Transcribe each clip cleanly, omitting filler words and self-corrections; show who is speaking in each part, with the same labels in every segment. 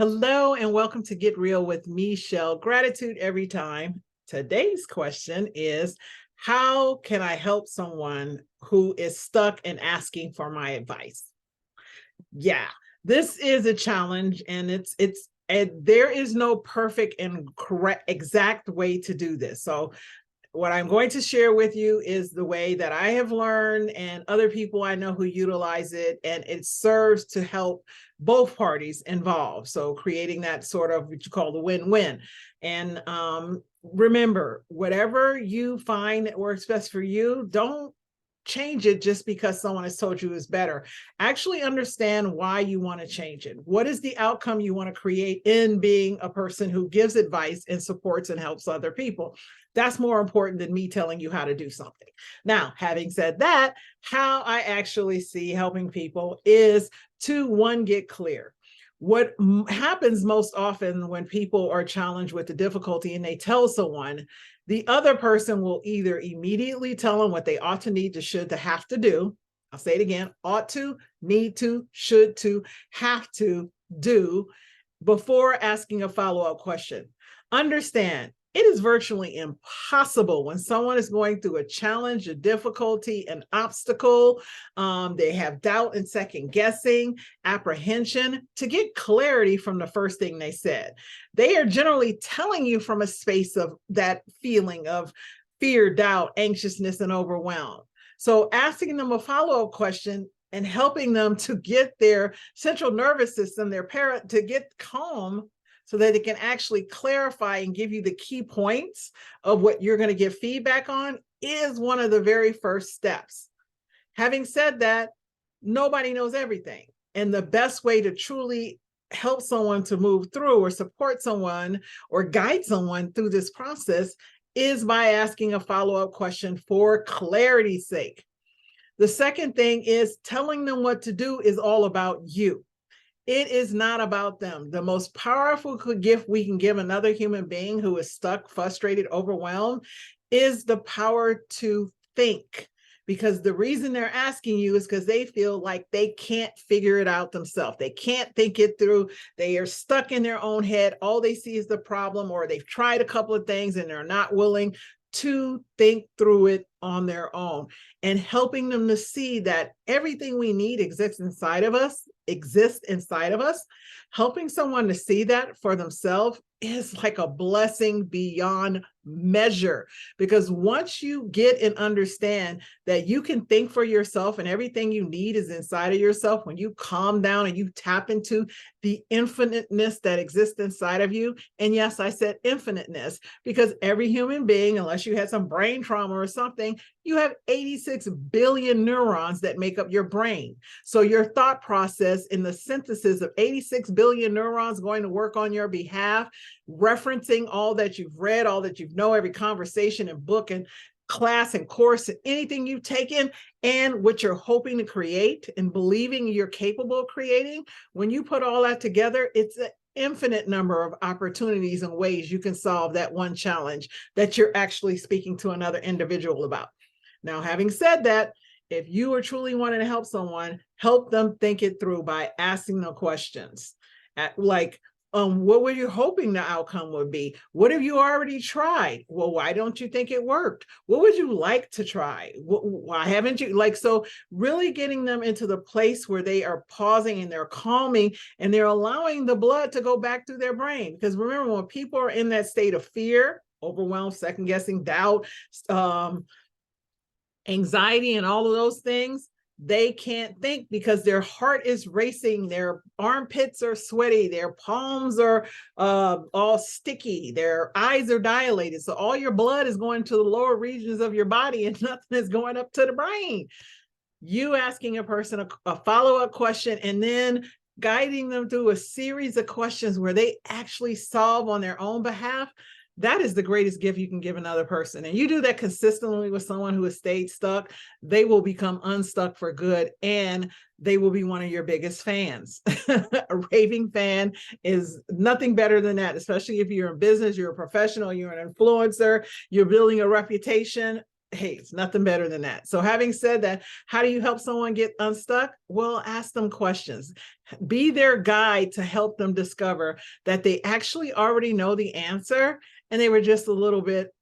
Speaker 1: Hello and welcome to Get Real with Meshell. Gratitude every time. Today's question is, how can I help someone who is stuck and asking for my advice? Yeah, this is a challenge, and there is no perfect and correct exact way to do this. So what I'm going to share with you is the way that I have learned and other people I know who utilize it, and it serves to help both parties involved. So creating that sort of what you call the win-win. And remember, whatever you find that works best for you, don't change it just because someone has told you is better. Actually understand why you want to change it. What is the outcome you want to create in being a person who gives advice and supports and helps other people? That's more important than me telling you how to do something. Now, having said that, how I actually see helping people is to, one, get clear. What happens most often when people are challenged with the difficulty and they tell someone, the other person will either immediately tell them what they ought to, need to, should to, have to do. I'll say it again: ought to, need to, should to, have to do, before asking a follow-up question. Understand, it is virtually impossible when someone is going through a challenge, a difficulty, an obstacle, they have doubt and second guessing, apprehension, to get clarity from the first thing they said. They are generally telling you from a space of that feeling of fear, doubt, anxiousness, and overwhelm. So asking them a follow-up question and helping them to get their central nervous system, to get calm, so that it can actually clarify and give you the key points of what you're going to give feedback on, is one of the very first steps. Having said that, nobody knows everything. And the best way to truly help someone to move through or support someone or guide someone through this process is by asking a follow-up question for clarity's sake. The second thing is telling them what to do is all about you. It is not about them. The most powerful gift we can give another human being who is stuck, frustrated, overwhelmed, is the power to think. Because the reason they're asking you is because they feel like they can't figure it out themselves. They can't think it through. They are stuck in their own head. All they see is the problem, or they've tried a couple of things and they're not willing to think through it on their own. And helping them to see that everything we need exists inside of us, helping someone to see that for themselves is like a blessing beyond measure. Because once you get and understand that you can think for yourself and everything you need is inside of yourself, when you calm down and you tap into the infiniteness that exists inside of you. And yes, I said infiniteness because every human being, unless you had some brain trauma or something, you have 86 billion neurons that make up your brain. So your thought process in the synthesis of 86 billion neurons going to work on your behalf, referencing all that you've read, all that you know, every conversation and book and class and course and anything you've taken, and what you're hoping to create and believing you're capable of creating. When you put all that together, it's an infinite number of opportunities and ways you can solve that one challenge that you're actually speaking to another individual about. Now, having said that, if you are truly wanting to help someone, help them think it through by asking them questions. What were you hoping the outcome would be? What have you already tried? Well, why don't you think it worked? What would you like to try? Why haven't you? So really getting them into the place where they are pausing and they're calming and they're allowing the blood to go back through their brain. Because remember, when people are in that state of fear, overwhelm, second guessing, doubt, anxiety, and all of those things, they can't think because their heart is racing, their armpits are sweaty, their palms are all sticky, their eyes are dilated. So all your blood is going to the lower regions of your body and nothing is going up to the brain. You asking a person a follow-up question and then guiding them through a series of questions where they actually solve on their own behalf, that is the greatest gift you can give another person. And you do that consistently with someone who has stayed stuck, they will become unstuck for good, and they will be one of your biggest fans. A raving fan is nothing better than that, especially if you're in business, you're a professional, you're an influencer, you're building a reputation. hey, it's nothing better than that. So having said that, how do you help someone get unstuck? Well, ask them questions. Be their guide to help them discover that they actually already know the answer, and they were just a little bit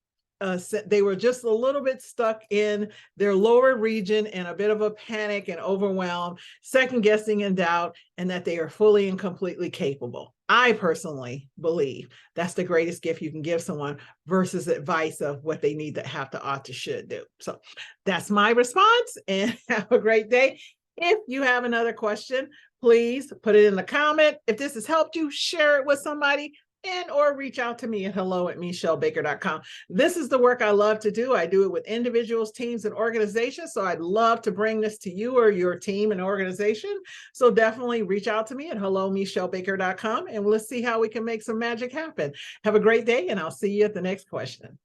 Speaker 1: stuck in their lower region in a bit of a panic and overwhelm, second guessing and doubt, and that they are fully and completely capable. I personally believe that's the greatest gift you can give someone versus advice of what they need to have to, ought to, should do. So that's my response, and have a great day. If you have another question, please put it in the comment. If this has helped you, share it with somebody, and or reach out to me at hello@meshellbaker.com. This is the work I love to do. I do it with individuals, teams, and organizations. So I'd love to bring this to you or your team and organization. So definitely reach out to me at hello@meshellbaker.com, and let's see how we can make some magic happen. Have a great day, and I'll see you at the next question.